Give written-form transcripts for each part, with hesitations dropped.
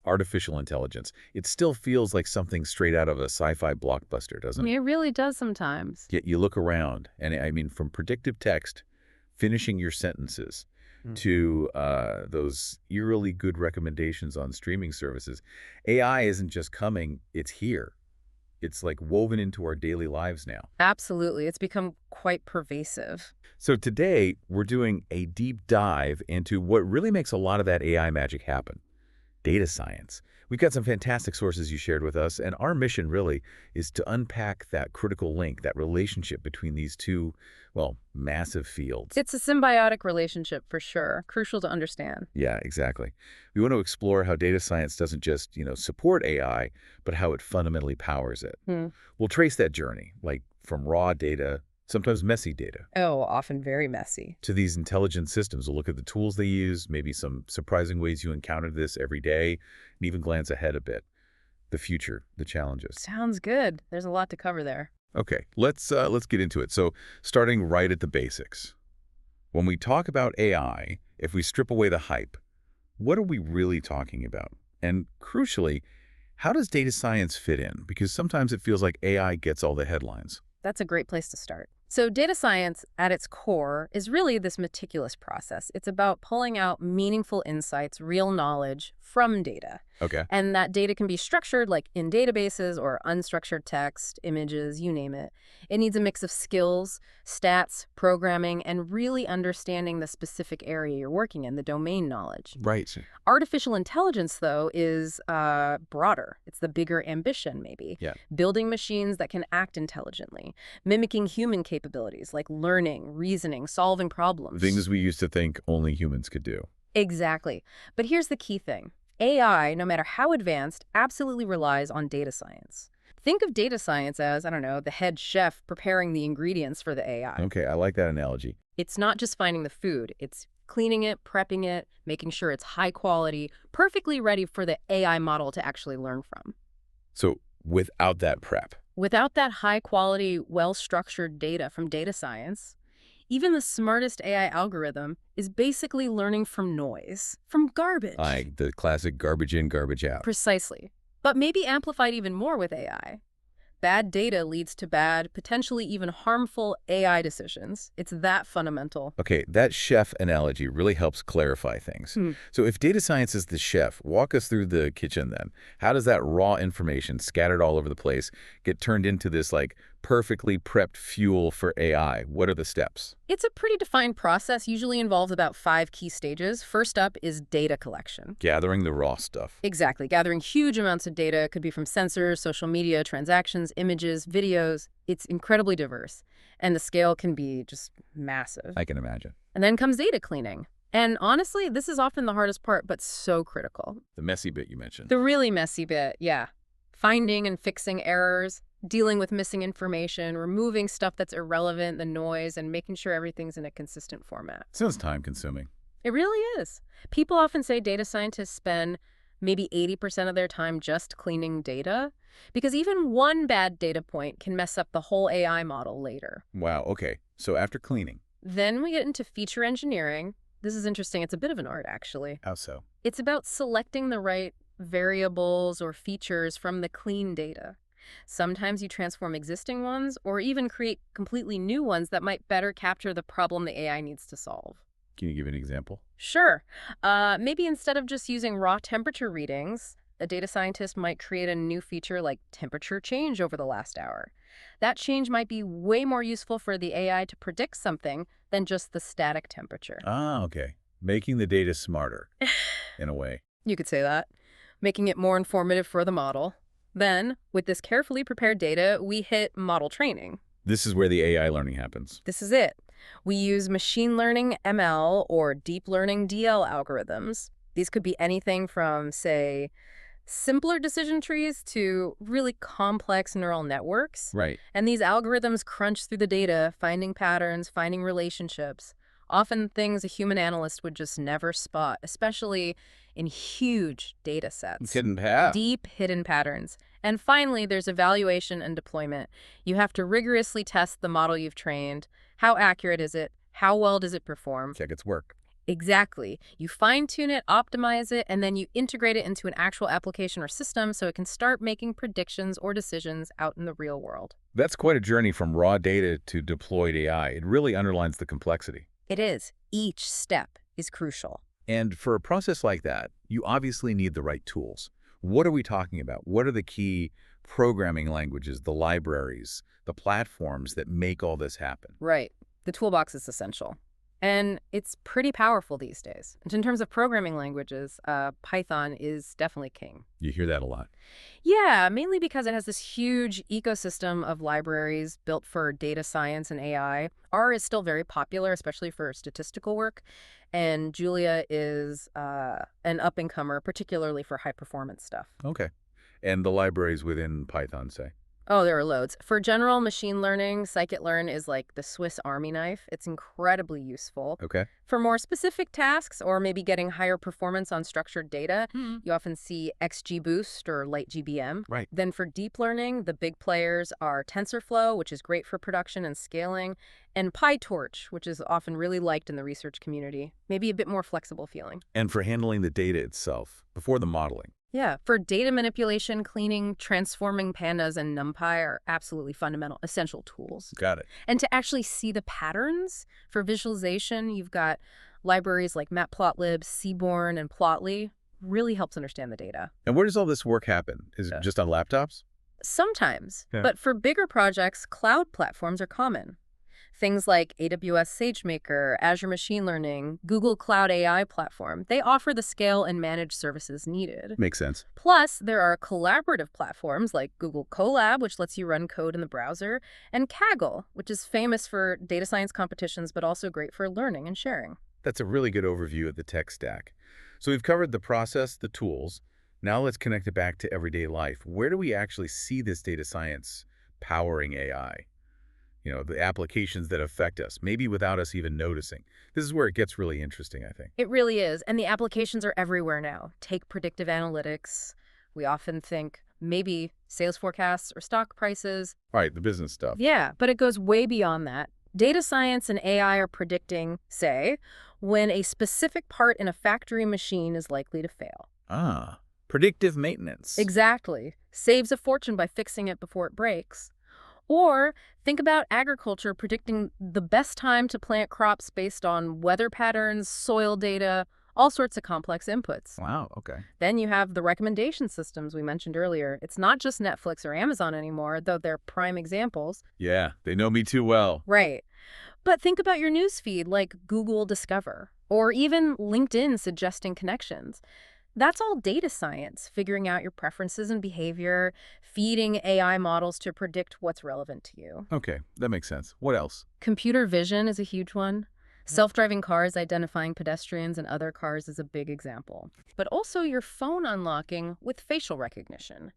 artificial intelligence. It still feels like something straight out of a sci-fi blockbuster, I doesn't mean, it? it really does sometimes. Yet you look around, and I mean, from predictive text, finishing your sentences, Mm. to those eerily good recommendations on streaming services, AI isn't just coming, it's here. It's like woven into our daily lives now. Absolutely. It's become quite pervasive. So today, we're doing a deep dive into what really makes a lot of that AI magic happen: data science. We've got some fantastic sources you shared with us, and our mission really is to unpack that critical link, that relationship between these two, well, massive fields. It's a symbiotic relationship for sure. Crucial to understand. Yeah, exactly. We want to explore how data science doesn't just, support AI, but how it fundamentally powers it. Hmm. We'll trace that journey, like from raw data, sometimes messy data, Oh, often very messy. to these intelligent systems. We'll look at the tools they use, maybe some surprising ways you encounter this every day, and even glance ahead a bit. The future, the challenges. Sounds good. There's a lot to cover there. Okay, let's get into it. So, starting right at the basics. When we talk about AI, if we strip away the hype, what are we really talking about? And crucially, how does data science fit in? Because sometimes it feels like AI gets all the headlines. That's a great place to start. So data science at its core is really this meticulous process. It's about pulling out meaningful insights, real knowledge from data. Okay. And that data can be structured like in databases or unstructured text, images, you name it. It needs a mix of skills, stats, programming, and really understanding the specific area you're working in, the domain knowledge. Right. Artificial intelligence, though, is broader. It's the bigger ambition, maybe. Yeah. Building machines that can act intelligently, mimicking human capabilities like learning, reasoning, solving problems. Things we used to think only humans could do. Exactly. But here's the key thing. AI, no matter how advanced, absolutely relies on data science. Think of data science as, I don't know, the head chef preparing the ingredients for the AI. Okay, I like that analogy. It's not just finding the food. It's cleaning it, prepping it, making sure it's high quality, perfectly ready for the AI model to actually learn from. So, without that prep. Without that high quality, well-structured data from data science, even the smartest AI algorithm is basically learning from noise, from garbage. Like the classic garbage in, garbage out. Precisely. But maybe amplified even more with AI. Bad data leads to bad, potentially even harmful AI decisions. It's that fundamental. Okay, that chef analogy really helps clarify things. So if data science is the chef, walk us through the kitchen then. How does that raw information scattered all over the place get turned into this perfectly prepped fuel for AI? What are the steps? It's a pretty defined process, usually involves about 5 key stages. First up is data collection. Gathering the raw stuff. Exactly. Gathering huge amounts of data. It could be from sensors, social media, transactions, images, videos. It's incredibly diverse. And the scale can be just massive. I can imagine. And then comes data cleaning. And honestly, this is often the hardest part, but so critical. The messy bit you mentioned. The really messy bit, yeah. Finding and fixing errors, dealing with missing information, removing stuff that's irrelevant, the noise, and making sure everything's in a consistent format. Sounds time-consuming. It really is. People often say data scientists spend maybe 80% of their time just cleaning data, because even one bad data point can mess up the whole AI model later. Wow, okay. So after cleaning. Then we get into feature engineering. This is interesting. It's a bit of an art, actually. How so? It's about selecting the right variables or features from the clean data. Sometimes you transform existing ones or even create completely new ones that might better capture the problem the AI needs to solve. Can you give an example? Sure. Maybe instead of just using raw temperature readings, a data scientist might create a new feature like temperature change over the last hour. That change might be way more useful for the AI to predict something than just the static temperature. Ah, okay. Making the data smarter, in a way. You could say that. Making it more informative for the model. Then, with this carefully prepared data, we hit model training. This is where the AI learning happens. This is it. We use machine learning ML or deep learning DL algorithms. These could be anything from, say, simpler decision trees to really complex neural networks. Right. And these algorithms crunch through the data, finding patterns, finding relationships, often things a human analyst would just never spot, especially in huge data sets. Hidden path. Deep hidden patterns. And finally, there's evaluation and deployment. You have to rigorously test the model you've trained. How accurate is it? How well does it perform? Check its work. Exactly. You fine-tune it, optimize it, and then you integrate it into an actual application or system so it can start making predictions or decisions out in the real world. That's quite a journey from raw data to deployed AI. It really underlines the complexity. It is. Each step is crucial. And for a process like that, you obviously need the right tools. What are we talking about? What are the key programming languages, the libraries, the platforms that make all this happen? Right. The toolbox is essential. And it's pretty powerful these days. And in terms of programming languages, Python is definitely king. You hear that a lot. Yeah, mainly because it has this huge ecosystem of libraries built for data science and AI. R is still very popular, especially for statistical work. And Julia is an up-and-comer, particularly for high-performance stuff. Okay. And the libraries within Python, say. Oh, there are loads. For general machine learning, Scikit-learn is like the Swiss Army knife. It's incredibly useful. Okay. For more specific tasks, or maybe getting higher performance on structured data, you often see XGBoost or LightGBM. Right. Then for deep learning, the big players are TensorFlow, which is great for production and scaling, and PyTorch, which is often really liked in the research community. Maybe a bit more flexible feeling. And for handling the data itself, before the modeling. Yeah, for data manipulation, cleaning, transforming pandas and NumPy are absolutely fundamental, essential tools. Got it. And to actually see the patterns for visualization, you've got libraries like Matplotlib, Seaborn, and Plotly. Really helps understand the data. And where does all this work happen? Is it just on laptops? Sometimes, Yeah. but for bigger projects, cloud platforms are common. Things like AWS SageMaker, Azure Machine Learning, Google Cloud AI Platform, they offer the scale and managed services needed. Makes sense. Plus, there are collaborative platforms like Google Colab, which lets you run code in the browser, and Kaggle, which is famous for data science competitions, but also great for learning and sharing. That's a really good overview of the tech stack. So we've covered the process, the tools. Now let's connect it back to everyday life. Where do we actually see this data science powering AI? You know, the applications that affect us, maybe without us even noticing. This is where it gets really interesting, I think. It really is, and the applications are everywhere now. Take predictive analytics. We often think maybe sales forecasts or stock prices. All right, the business stuff. Yeah, but it goes way beyond that. Data science and AI are predicting, say, when a specific part in a factory machine is likely to fail. Ah, predictive maintenance. Exactly. Saves a fortune by fixing it before it breaks. Or think about agriculture predicting the best time to plant crops based on weather patterns, soil data, all sorts of complex inputs. Wow, okay. Then you have the recommendation systems we mentioned earlier. It's not just Netflix or Amazon anymore, though they're prime examples. Yeah, they know me too well. Right. But think about your newsfeed like Google Discover or even LinkedIn suggesting connections. That's all data science, figuring out your preferences and behavior, feeding AI models to predict what's relevant to you. Okay, that makes sense. What else? Computer vision is a huge one. Self-driving cars identifying pedestrians and other cars is a big example. But also your phone unlocking with facial recognition.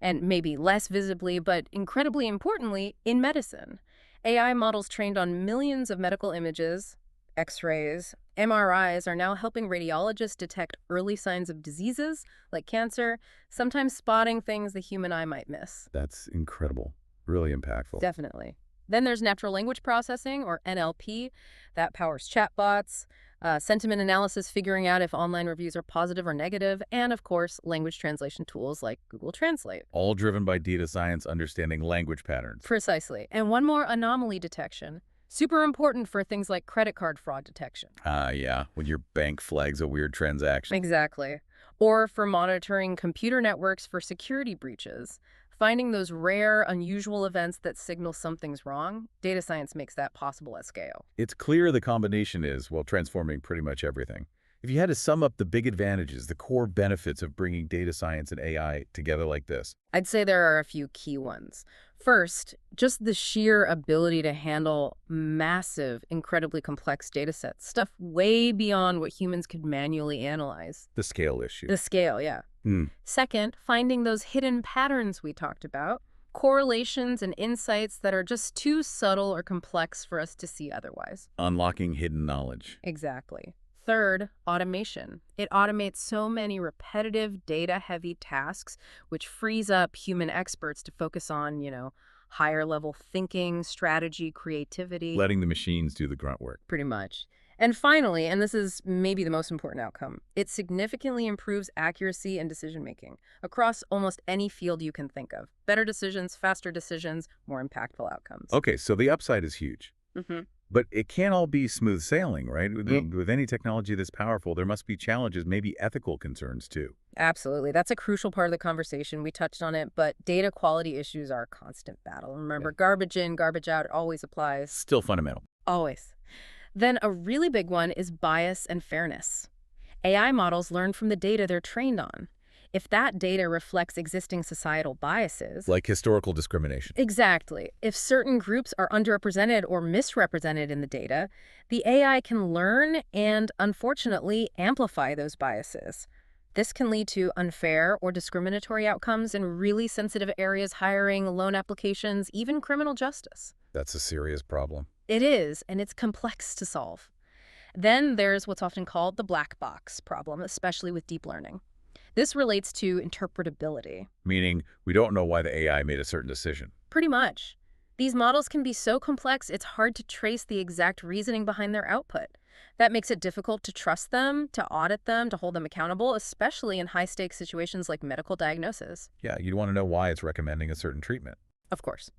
And maybe less visibly, but incredibly importantly, in medicine. AI models trained on millions of medical images, X-rays, MRIs are now helping radiologists detect early signs of diseases like cancer, sometimes spotting things the human eye might miss. That's incredible. Really impactful. Definitely. Then there's natural language processing, or NLP, that powers chatbots, sentiment analysis figuring out if online reviews are positive or negative, and of course, language translation tools like Google Translate. All driven by data science understanding language patterns. Precisely. And one more, anomaly detection. Super important for things like credit card fraud detection. Yeah, when your bank flags a weird transaction. Exactly. Or for monitoring computer networks for security breaches. Finding those rare, unusual events that signal something's wrong, data science makes that possible at scale. It's clear the combination is, well, transforming pretty much everything. If you had to sum up the big advantages, the core benefits of bringing data science and AI together like this. I'd say there are a few key ones. First, just the sheer ability to handle massive, incredibly complex data sets, stuff way beyond what humans could manually analyze. The scale issue. The scale, yeah. Second, finding those hidden patterns we talked about, correlations and insights that are just too subtle or complex for us to see otherwise. Unlocking hidden knowledge. Exactly. Third, automation. It automates so many repetitive, data-heavy tasks, which frees up human experts to focus on, higher-level thinking, strategy, creativity. Letting the machines do the grunt work. Pretty much. And finally, and this is maybe the most important outcome, it significantly improves accuracy and decision-making across almost any field you can think of. Better decisions, faster decisions, more impactful outcomes. Okay, so the upside is huge. hmm But it can't all be smooth sailing, right? Mm. With any technology this powerful, there must be challenges, maybe ethical concerns too. Absolutely. That's a crucial part of the conversation. We touched on it, but data quality issues are a constant battle. Yeah. Remember, garbage in, garbage out always applies. Still fundamental. Always. Then a really big one is bias and fairness. AI models learn from the data they're trained on. If that data reflects existing societal biases, Like historical discrimination. exactly. If certain groups are underrepresented or misrepresented in the data, the AI can learn and, unfortunately, amplify those biases. This can lead to unfair or discriminatory outcomes in really sensitive areas, hiring, loan applications, even criminal justice. That's a serious problem. It is, and it's complex to solve. Then there's what's often called the black box problem, especially with deep learning. This relates to interpretability. Meaning, we don't know why the AI made a certain decision. Pretty much. These models can be so complex, it's hard to trace the exact reasoning behind their output. That makes it difficult to trust them, to audit them, to hold them accountable, especially in high-stakes situations like medical diagnosis. Yeah, you'd want to know why it's recommending a certain treatment. Of course.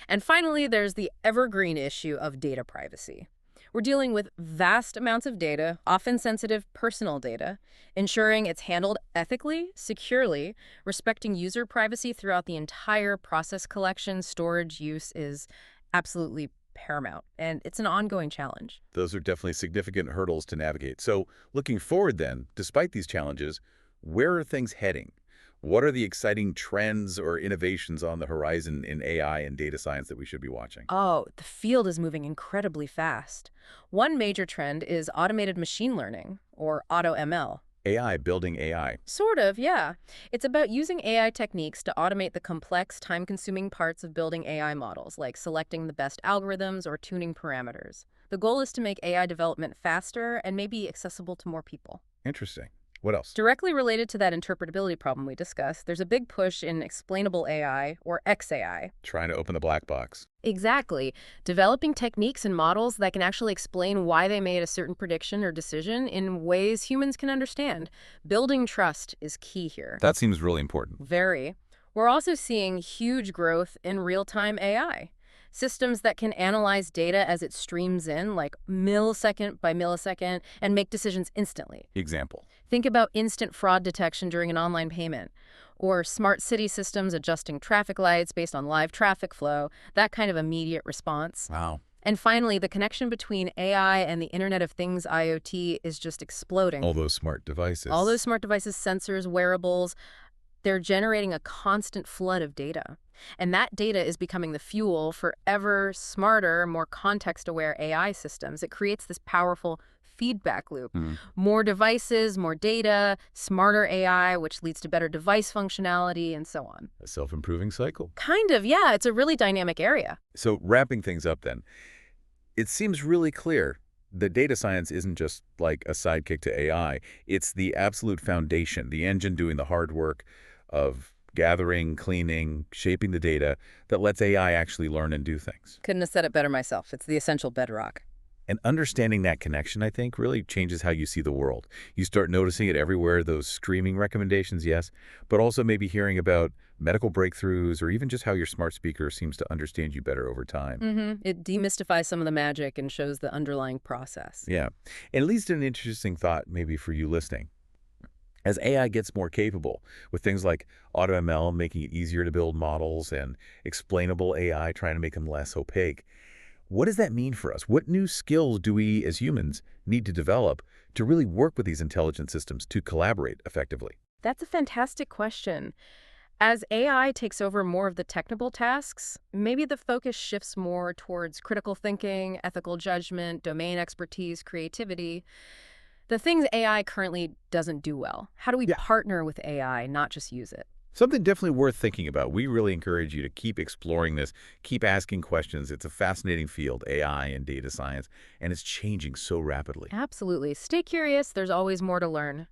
And finally, there's the evergreen issue of data privacy. We're dealing with vast amounts of data, often sensitive personal data, ensuring it's handled ethically, securely, respecting user privacy throughout the entire process. Collection, storage, use is absolutely paramount, and it's an ongoing challenge. Those are definitely significant hurdles to navigate. So looking forward then, despite these challenges, where are things heading? What are the exciting trends or innovations on the horizon in AI and data science that we should be watching? Oh, the field is moving incredibly fast. One major trend is automated machine learning, or AutoML. AI building AI. Sort of, yeah. It's about using AI techniques to automate the complex, time-consuming parts of building AI models, like selecting the best algorithms or tuning parameters. The goal is to make AI development faster and maybe accessible to more people. Interesting. What else? Directly related to that interpretability problem we discussed, there's a big push in explainable AI, or XAI. Trying to open the black box. Exactly. Developing techniques and models that can actually explain why they made a certain prediction or decision in ways humans can understand. Building trust is key here. That seems really important. Very. We're also seeing huge growth in real-time AI. Systems that can analyze data as it streams in, like millisecond by millisecond, and make decisions instantly. Example. Think about instant fraud detection during an online payment, or smart city systems adjusting traffic lights based on live traffic flow, that kind of immediate response. Wow. And finally, the connection between AI and the Internet of Things, IoT, is just exploding. All those smart devices. All those smart devices, sensors, wearables, they're generating a constant flood of data. And that data is becoming the fuel for ever smarter, more context-aware AI systems. It creates this powerful feedback loop. More devices, more data, smarter AI, which leads to better device functionality, and so on. A self-improving cycle. Kind of, yeah. It's a really dynamic area. So wrapping things up then, it seems really clear that data science isn't just like a sidekick to AI. It's the absolute foundation, the engine doing the hard work of gathering, cleaning, shaping the data that lets AI actually learn and do things. Couldn't have said it better myself. It's the essential bedrock. And understanding that connection, I think, really changes how you see the world. You start noticing it everywhere, those screaming recommendations, yes, but also maybe hearing about medical breakthroughs or even just how your smart speaker seems to understand you better over time. It demystifies some of the magic and shows the underlying process. Yeah. And it leads to an interesting thought maybe for you listening. As AI gets more capable, with things like AutoML making it easier to build models and explainable AI trying to make them less opaque, what does that mean for us? What new skills do we as humans need to develop to really work with these intelligent systems to collaborate effectively? That's a fantastic question. As AI takes over more of the technical tasks, maybe the focus shifts more towards critical thinking, ethical judgment, domain expertise, creativity. The things AI currently doesn't do well. How do we partner with AI, not just use it? Something definitely worth thinking about. We really encourage you to keep exploring this, keep asking questions. It's a fascinating field, AI and data science, and it's changing so rapidly. Absolutely. Stay curious. There's always more to learn.